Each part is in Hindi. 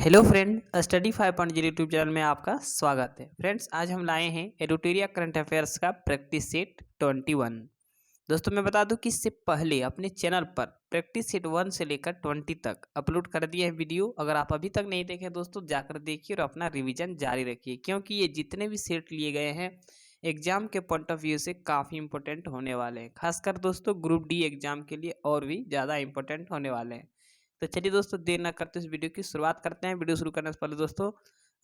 Hello friend, study 5.0 YouTube channel में आपका स्वागत है। फ्रेंड्स, आज हम लाए हैं एडुटोरिया करंट अफेयर्स का प्रैक्टिस सेट 21। दोस्तों, मैं बता दूं कि इससे पहले अपने चैनल पर प्रैक्टिस सेट 1 से लेकर 20 तक अपलोड कर दिए हैं वीडियो। अगर आप अभी तक नहीं देखे दोस्तों, जाकर देखिए और अपना रिवीजन जारी रखिए, क्योंकि ये जितने भी सेट लिए गए हैं एग्जाम के पॉइंट ऑफ व्यू से काफ़ी इंपॉर्टेंट होने वाले हैं। खासकर दोस्तों ग्रुप डी एग्जाम के लिए और भी ज़्यादा इंपॉर्टेंट होने वाले हैं। तो चलिए दोस्तों, देर ना करते इस वीडियो की शुरुआत करते हैं। वीडियो शुरू करने से पहले दोस्तों,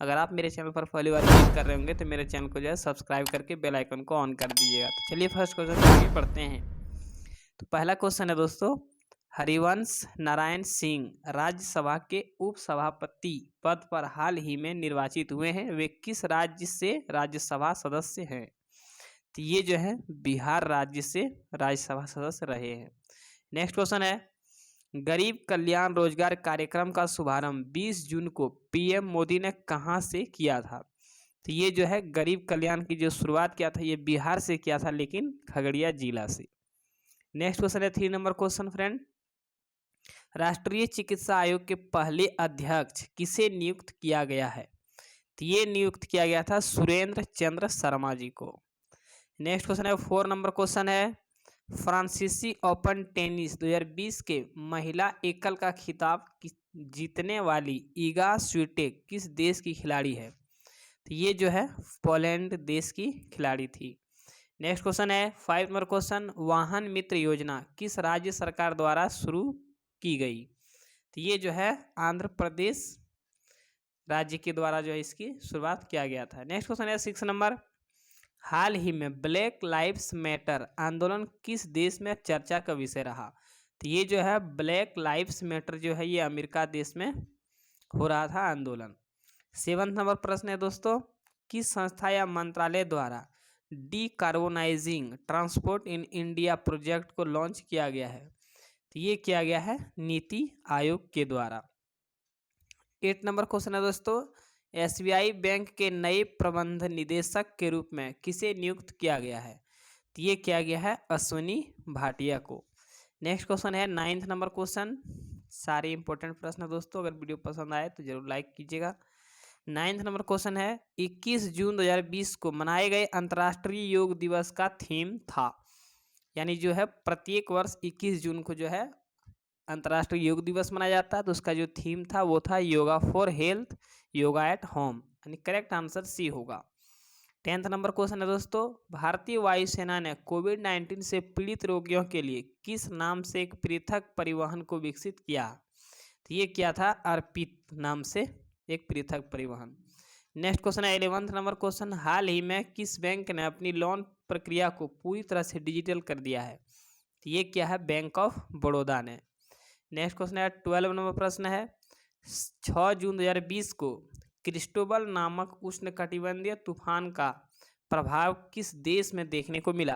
अगर आप मेरे चैनल पर पहली बार विजिट कर रहे होंगे तो मेरे चैनल को जो है सब्सक्राइब करके बेल आइकन को ऑन कर दीजिएगा। तो चलिए फर्स्ट क्वेश्चन आगे पढ़ते हैं। तो पहला क्वेश्चन है दोस्तों, हरिवंश नारायण सिंह राज्यसभा के उपसभापति पद पर हाल ही में निर्वाचित हुए हैं। वे किस राज्य से राज्यसभा सदस्य हैं? तो ये जो है बिहार राज्य से राज्यसभा सदस्य रहे हैं। नेक्स्ट क्वेश्चन है, गरीब कल्याण रोजगार कार्यक्रम का शुभारंभ 20 जून को पीएम मोदी ने कहां से किया था? तो ये जो है गरीब कल्याण की जो शुरुआत किया था ये बिहार से किया था, लेकिन खगड़िया जिला से। नेक्स्ट क्वेश्चन है 3 नंबर क्वेश्चन फ्रेंड, राष्ट्रीय चिकित्सा आयोग के पहले अध्यक्ष किसे नियुक्त किया गया है? तो ये नियुक्त किया गया था सुरेंद्र चंद्र शर्मा जी को। नेक्स्ट क्वेश्चन है 4 नंबर क्वेश्चन है, फ्रांसीसी ओपन टेनिस 2020 के महिला एकल का खिताब जीतने वाली ईगा स्विटेक किस देश की खिलाड़ी है? तो ये जो है पोलैंड देश की खिलाड़ी थी। नेक्स्ट क्वेश्चन है 5 नंबर क्वेश्चन, वाहन मित्र योजना किस राज्य सरकार द्वारा शुरू की गई? तो ये जो है आंध्र प्रदेश राज्य के द्वारा जो है इसकी शुरुआत किया गया था। नेक्स्ट क्वेश्चन है 6 नंबर, हाल ही में ब्लैक लाइव्स मैटर आंदोलन किस देश में चर्चा का विषय रहा? तो ये जो है ब्लैक लाइव्स मैटर जो है ये अमेरिका देश में हो रहा था आंदोलन। 7 नंबर प्रश्न है दोस्तों, किस संस्था या मंत्रालय द्वारा decarbonising transport in India project को लॉन्च किया गया है? तो ये किया गया है नीति आयोग के द्वारा। 8 नंबर क्वेश्चन है दोस्तों, एसबीआई बैंक के नए प्रबंध निदेशक के रूप में किसे नियुक्त किया गया है? तो ये किया गया है अश्विनी भाटिया को। नेक्स्ट क्वेश्चन है 9th नंबर क्वेश्चन, सारे इंपॉर्टेंट प्रश्न है दोस्तों, अगर वीडियो पसंद आए तो जरूर लाइक कीजिएगा। 9th नंबर क्वेश्चन है, 21 जून 2020 को मनाए गए अंतर्राष्ट्रीय योग दिवस का थीम था? यानी जो है प्रत्येक वर्ष 21 जून को जो है अंतर्राष्ट्रीय योग दिवस मनाया जाता है, तो उसका जो थीम था वो था yoga for health, yoga at home, यानी करेक्ट आंसर सी होगा। 10th नंबर क्वेश्चन है दोस्तों, भारतीय वायुसेना ने कोविड-19 से पीड़ित रोगियों के लिए किस नाम से एक पृथक परिवहन को विकसित किया? तो ये क्या था, अर्पित नाम से एक पृथक परिवहन। नेक्स्ट क्वेश्चन है 11th नंबर क्वेश्चन, हाल ही में किस बैंक ने अपनी लोन प्रक्रिया को पूरी तरह से डिजिटल कर दिया है? तो ये क्या है, बैंक ऑफ बड़ौदा ने। नेक्स्ट क्वेश्चन है 12 नंबर प्रश्न है, 6 जून 2020 को क्रिस्टोबल नामक उष्णकटिबंधीय तूफान का प्रभाव किस देश में देखने को मिला?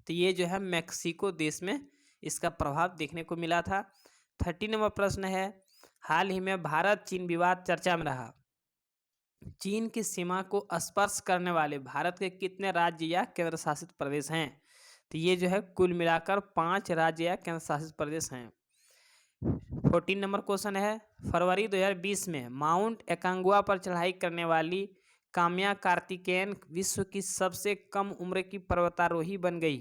तो ये जो है मैक्सिको देश में इसका प्रभाव देखने को मिला था। 13 नंबर प्रश्न है, हाल ही में भारत चीन विवाद चर्चा में रहा। चीन की सीमा को स्पर्श करने वाले भारत के कितने राज्य या केंद्र शासित प्रदेश हैं? तो ये जो है कुल मिलाकर 5 राज्य या केंद्र शासित प्रदेश हैं। 14 नंबर क्वेश्चन है, फरवरी 2020 में माउंट एकांगुआ पर चढ़ाई करने वाली काम्या कार्तिकेयन विश्व की सबसे कम उम्र की पर्वतारोही बन गई।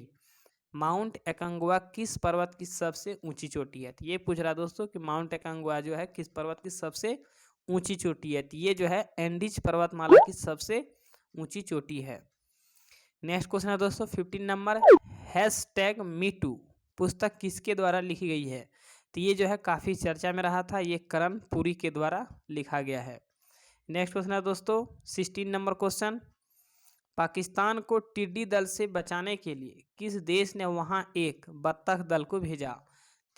माउंट एकांगुआ किस पर्वत की सबसे ऊंची चोटी है? तो ये पूछ रहा है दोस्तों कि माउंट एकांगुआ जो है किस पर्वत की सबसे ऊंची चोटी है? तो ये जो है एंडीज पर्वतमाला की सबसे ऊंची चोटी है। नेक्स्ट क्वेश्चन है दोस्तों 15 नंबर, हैशटैग मीटू पुस्तक किसके द्वारा लिखी गई है? तो ये जो है काफ़ी चर्चा में रहा था, ये करण पुरी के द्वारा लिखा गया है। नेक्स्ट क्वेश्चन है दोस्तों 16 नंबर क्वेश्चन, पाकिस्तान को टिड्डी दल से बचाने के लिए किस देश ने वहां एक बत्तख दल को भेजा?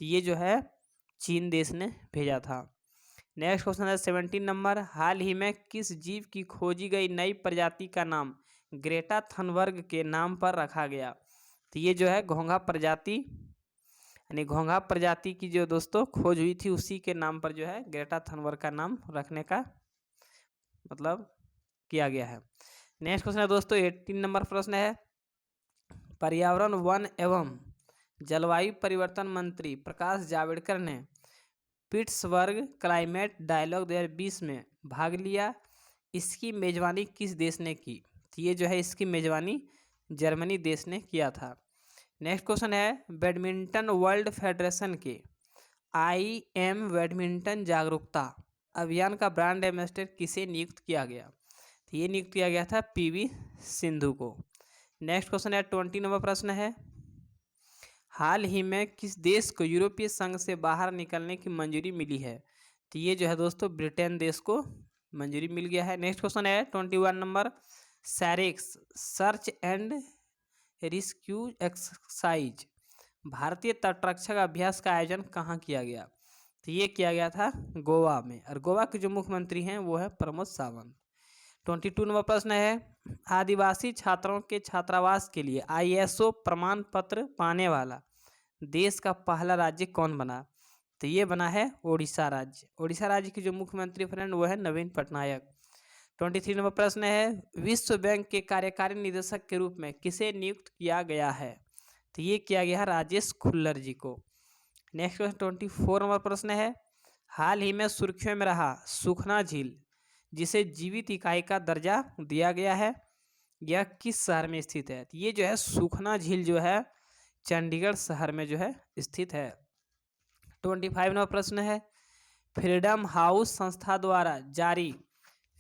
तो ये जो है चीन देश ने भेजा था। नेक्स्ट क्वेश्चन है 17 नंबर, हाल ही में किस जीव की खोजी गई नई प्रजाति का नाम ग्रेटा थनबर्ग के नाम पर रखा गया? तो ये जो है घोंघा प्रजाति, यानी घोंघा प्रजाति की जो दोस्तों खोज हुई थी उसी के नाम पर जो है ग्रेटा थनबर्ग का नाम रखने का मतलब किया गया है। नेक्स्ट क्वेश्चन है दोस्तों 18 नंबर प्रश्न है, पर्यावरण वन एवं जलवायु परिवर्तन मंत्री प्रकाश जावड़ेकर ने पिट्सबर्ग क्लाइमेट डायलॉग 2020 में भाग लिया। इसकी मेजबानी किस देश ने की? तो ये जो है इसकी मेजबानी जर्मनी देश ने किया था। नेक्स्ट क्वेश्चन है, बैडमिंटन वर्ल्ड फेडरेशन के IM बैडमिंटन जागरूकता अभियान का ब्रांड एम्बेसडर किसे नियुक्त किया गया? तो ये नियुक्त किया गया था PV सिंधु को। नेक्स्ट क्वेश्चन है 20 नंबर प्रश्न है, हाल ही में किस देश को यूरोपीय संघ से बाहर निकलने की मंजूरी मिली है? तो ये जो है दोस्तों ब्रिटेन देश को मंजूरी मिल गया है। नेक्स्ट क्वेश्चन है 21 number, SAREX search and rescue exercise भारतीय तटरक्षक अभ्यास का आयोजन कहाँ किया गया? तो ये किया गया था गोवा में, और गोवा के जो मुख्यमंत्री हैं वो है प्रमोद सावंत। 22 नंबर प्रश्न है, आदिवासी छात्रों के छात्रावास के लिए ISO प्रमाण पत्र पाने वाला देश का पहला राज्य कौन बना? तो ये बना है ओडिशा राज्य। ओडिशा राज्य के जो मुख्यमंत्री फ्रेंड वो है नवीन पटनायक। 23 नंबर प्रश्न है, विश्व बैंक के कार्यकारी निदेशक के रूप में किसे नियुक्त किया गया है? तो ये किया गया है राजेश खुल्लर जी को। नेक्स्ट क्वेश्चन 24 नंबर प्रश्न है, हाल ही में सुर्खियों में रहा सुखना झील जिसे जीवित इकाई का दर्जा दिया गया है, यह किस शहर में स्थित है? तो ये जो है सुखना झील जो है चंडीगढ़ शहर में जो है स्थित है। 25 नंबर प्रश्न है, फ्रीडम हाउस संस्था द्वारा जारी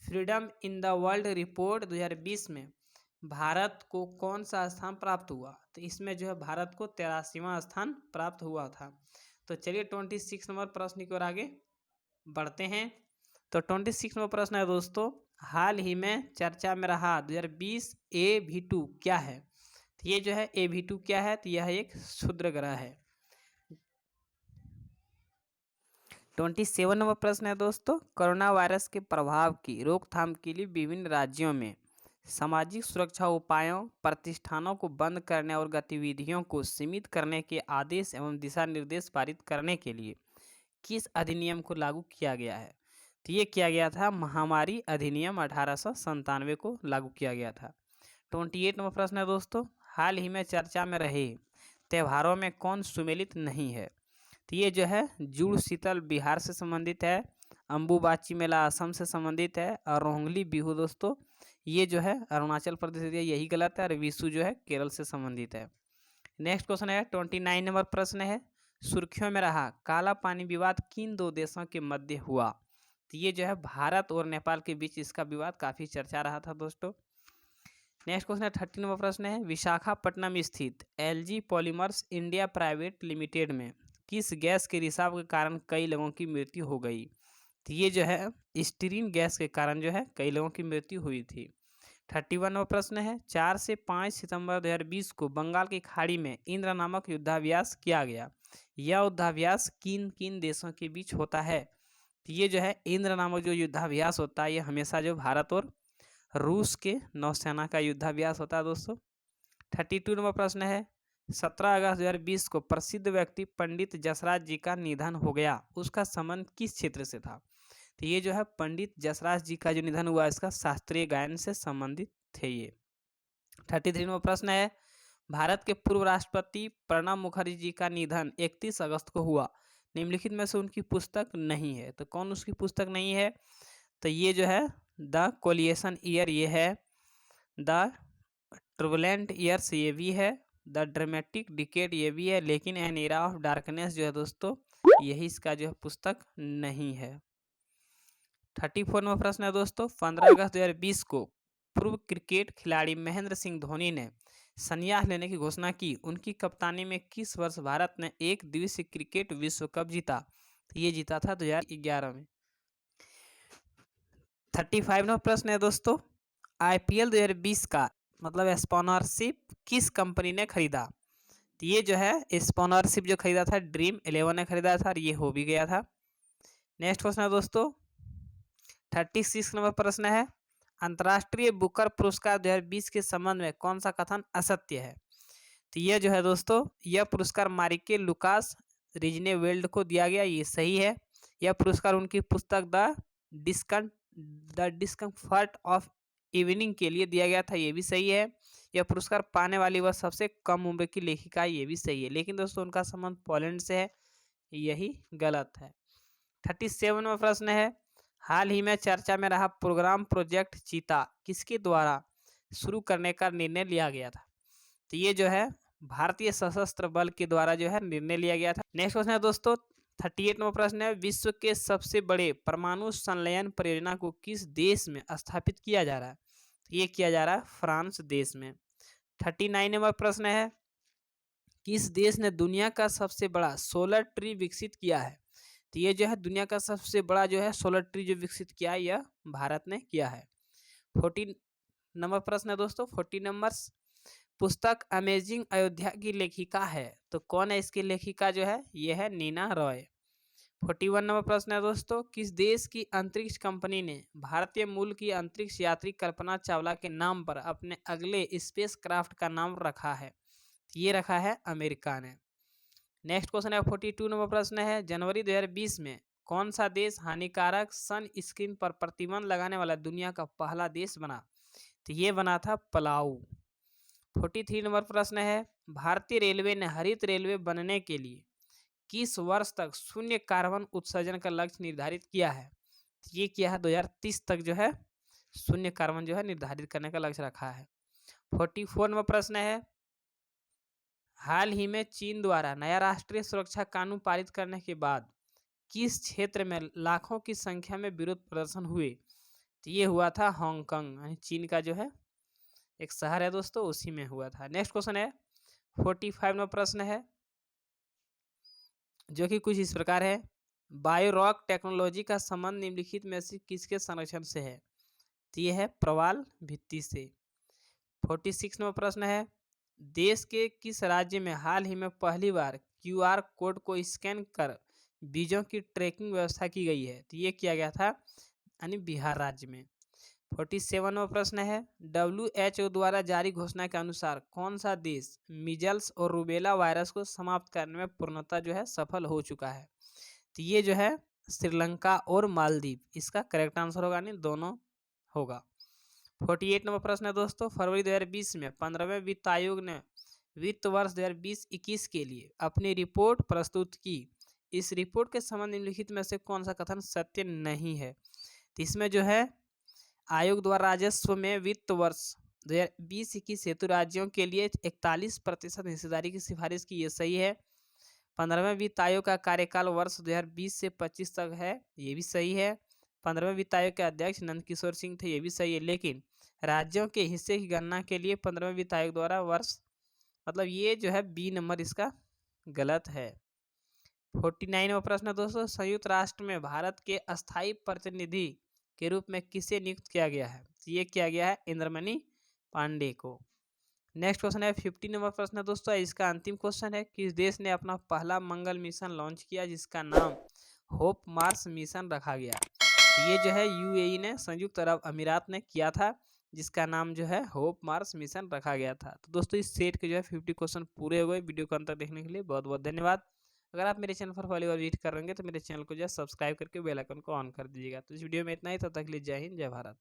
freedom in the world report 2020 में भारत को कौन सा स्थान प्राप्त हुआ? तो इसमें जो है भारत को 83वां स्थान प्राप्त हुआ था। तो चलिए 26 नंबर प्रश्न की ओर आगे बढ़ते हैं। तो 26 नंबर प्रश्न है दोस्तों, हाल ही में चर्चा में रहा 2020 AV2 क्या है? तो ये जो है AV2 क्या है? तो यह एक क्षुद्र ग्रह है। 27 नंबर प्रश्न है दोस्तों, कोरोना वायरस के प्रभाव की रोकथाम के लिए विभिन्न राज्यों में सामाजिक सुरक्षा उपायों, प्रतिष्ठानों को बंद करने और गतिविधियों को सीमित करने के आदेश एवं दिशा निर्देश पारित करने के लिए किस अधिनियम को लागू किया गया है? तो ये किया गया था महामारी अधिनियम 1897 को लागू किया गया था। 28 नंबर प्रश्न है दोस्तों, हाल ही में चर्चा में रहे त्योहारों में कौन सुमेलित नहीं है? तो ये जो है जुड़ शीतल बिहार से संबंधित है, अम्बुबाची मेला असम से संबंधित है, और रोहंगली बिहू दोस्तों ये जो है अरुणाचल प्रदेश से, यही गलत है, और विशु जो है केरल से संबंधित है। नेक्स्ट क्वेश्चन है 29 नंबर प्रश्न है, सुर्खियों में रहा काला पानी विवाद किन दो देशों के मध्य हुआ? तो ये जो है भारत और नेपाल के बीच इसका विवाद काफ़ी चर्चा रहा था दोस्तों। नेक्स्ट क्वेश्चन है 30 नंबर प्रश्न है, विशाखापट्टनम स्थित LG polymers India private limited में किस गैस के रिसाव के कारण कई लोगों की मृत्यु हो गई? तो ये जो है स्टीरीन गैस के कारण जो है कई लोगों की मृत्यु हुई थी। 31 नंबर प्रश्न है, 4 से 5 सितंबर 2020 को बंगाल की खाड़ी में इंद्र नामक युद्धाभ्यास किया गया। यह युद्धाभ्यास किन किन देशों के बीच होता है? तो ये जो है इंद्र नामक जो युद्धाभ्यास होता है ये हमेशा जो भारत और रूस के नौसेना का युद्धाभ्यास होता है दोस्तों। 32 नंबर प्रश्न है, 17 अगस्त 2020 को प्रसिद्ध व्यक्ति पंडित जसराज जी का निधन हो गया, उसका संबंध किस क्षेत्र से था? तो ये जो है पंडित जसराज जी का जो निधन हुआ इसका शास्त्रीय गायन से संबंधित थे ये। 33 नंबर प्रश्न है, भारत के पूर्व राष्ट्रपति प्रणब मुखर्जी जी का निधन 31 अगस्त को हुआ, निम्नलिखित में से उनकी पुस्तक नहीं है। तो कौन उसकी पुस्तक नहीं है? तो ये जो है द कोलिएशन ईयर ये है, द टर्बुलेंट ईयर्स ये भी है, द ड्रामेटिक डिकेड ये भी है, लेकिन एन एरा ऑफ डार्कनेस जो है दोस्तों यही इसका जो है पुस्तक नहीं है। 34 नंबर प्रश्न है दोस्तों, 15 अगस्त 2020 को पूर्व क्रिकेट खिलाड़ी महेंद्र सिंह धोनी ने संन्यास लेने की घोषणा की, उनकी कप्तानी में किस वर्ष भारत ने एक दिवसीय क्रिकेट विश्व कप जीता? तो ये जीता था 2011 में। 35 नंबर प्रश्न है दोस्तों, IPL 2020 का मतलब स्पॉन्सरशिप किस कंपनी ने खरीदा? तो ये जो है स्पॉन्सरशिप जो खरीदा था ड्रीम 11 ने खरीदा था, और ये हो भी गया था। नेक्स्ट क्वेश्चन है दोस्तों 36 नंबर प्रश्न है, अंतर्राष्ट्रीय बुकर पुरस्कार 2020 के संबंध में कौन सा कथन असत्य है? तो ये जो है दोस्तों यह पुरस्कार मारिके लुकास रिजनेवेल्ड को दिया गया, ये सही है। यह पुरस्कार उनकी पुस्तक द डिस्कम्फर्ट ऑफ इवनिंग के लिए दिया गया था, ये भी सही है। यह पुरस्कार पाने वाली वह सबसे कम उम्र की लेखिका, ये भी सही है। लेकिन दोस्तों उनका संबंध पोलैंड से है, यही गलत है। 37वां प्रश्न है, हाल ही में चर्चा में रहा प्रोग्राम प्रोजेक्ट चीता किसके द्वारा शुरू करने का निर्णय लिया गया था? तो ये जो है भारतीय सशस्त्र बल के द्वारा जो है निर्णय लिया गया था। नेक्स्ट क्वेश्चन है दोस्तों, 38वां प्रश्न है, विश्व के सबसे बड़े परमाणु संलयन परियोजना को किस देश में स्थापित किया जा रहा है? तो ये किया जा रहा है फ्रांस देश में। 39वां प्रश्न है, किस देश ने दुनिया का सबसे बड़ा सोलर ट्री विकसित किया है? तो ये जो है दुनिया का सबसे बड़ा जो है सोलर ट्री जो विकसित किया है यह भारत ने किया है। 14 नंबर प्रश्न है दोस्तों, 40 नंबर्स, पुस्तक अमेजिंग अयोध्या की लेखिका है, तो कौन है इसकी लेखिका जो है? ये है नीना रॉय। 41 नंबर प्रश्न है दोस्तों, किस देश की अंतरिक्ष कंपनी ने भारतीय मूल की अंतरिक्ष यात्री कल्पना चावला के नाम पर अपने अगले स्पेस क्राफ्ट का नाम रखा है? ये रखा है अमेरिका ने। नेक्स्ट क्वेश्चन है 42 नंबर प्रश्न है, जनवरी 2020 में कौन सा देश हानिकारक सन स्क्रीन पर प्रतिबंध लगाने वाला दुनिया का पहला देश बना? तो ये बना था पलाऊ। 43 नंबर प्रश्न है, भारतीय रेलवे ने हरित रेलवे बनने के लिए किस वर्ष तक शून्य कार्बन उत्सर्जन का लक्ष्य निर्धारित किया है? ये किया है 2030 तक जो है शून्य कार्बन जो है निर्धारित करने का लक्ष्य रखा है। 44 नंबर प्रश्न है, हाल ही में चीन द्वारा नया राष्ट्रीय सुरक्षा कानून पारित करने के बाद किस क्षेत्र में लाखों की संख्या में विरोध प्रदर्शन हुए? तो ये हुआ था हांगकांग, यानी चीन का जो है एक शहर है दोस्तों, उसी में हुआ था। नेक्स्ट क्वेश्चन है 45 नंबर प्रश्न है, जो कि कुछ इस प्रकार है, बायोरॉक टेक्नोलॉजी का संबंध निम्नलिखित में से किसके संरक्षण से है? तो ये है प्रवाल भित्ति से। 46 नंबर प्रश्न है, देश के किस राज्य में हाल ही में पहली बार क्यूआर कोड को स्कैन कर बीजों की ट्रैकिंग व्यवस्था की गई है? तो ये किया गया था यानी बिहार राज्य में। 47 नंबर प्रश्न है, WHO द्वारा जारी घोषणा के अनुसार कौन सा देश मीजल्स और रूबेला वायरस को समाप्त करने में पूर्णतः जो है सफल हो चुका है? तो ये जो है श्रीलंका और मालदीव, इसका करेक्ट आंसर होगा, नहीं दोनों होगा। 48 नंबर प्रश्न है दोस्तों, फरवरी 2020 में 15वें वित्त आयोग ने वित्त वर्ष 2020-21 के लिए अपनी रिपोर्ट प्रस्तुत की। इस रिपोर्ट के संबंध निम्नलिखित में से कौन सा कथन सत्य नहीं है? तो इसमें जो है आयोग द्वारा राजस्व में वित्त वर्ष 2020-21 हेतु राज्यों के लिए 41% हिस्सेदारी की सिफारिश की, ये सही है। 15वें वित्त आयोग का कार्यकाल वर्ष 2020 से 25 तक है, ये भी सही है। 15वें वित्त आयोग के अध्यक्ष नंद किशोर सिंह थे, ये भी सही है। लेकिन राज्यों के हिस्से की गणना के लिए 15वें वित्त आयोग द्वारा वर्ष, मतलब ये जो है बी नंबर इसका गलत है। 49वां प्रश्न दोस्तों, संयुक्त राष्ट्र में भारत के अस्थायी प्रतिनिधि के रूप में किसे नियुक्त किया गया है? ये किया गया है इंद्रमणि पांडे को। नेक्स्ट क्वेश्चन है 50 नंबर प्रश्न दोस्तों, इसका अंतिम क्वेश्चन है, किस देश ने अपना पहला मंगल मिशन लॉन्च किया जिसका नाम होप मार्स मिशन रखा गया? ये जो है यूएई ने, संयुक्त अरब अमीरात ने किया था, जिसका नाम जो है होप मार्स मिशन रखा गया था। तो दोस्तों इस सेट के जो है 50 क्वेश्चन पूरे हो गए। वीडियो को अंत तक देखने के लिए बहुत बहुत धन्यवाद। अगर आप मेरे चैनल पर पहली बार विजिट कर रहे होंगे तो मेरे चैनल को जो है सब्सक्राइब करके बेल आइकन को ऑन कर दीजिएगा। तो इस वीडियो में इतना ही, तब तक के लिए जय हिंद जय भारत।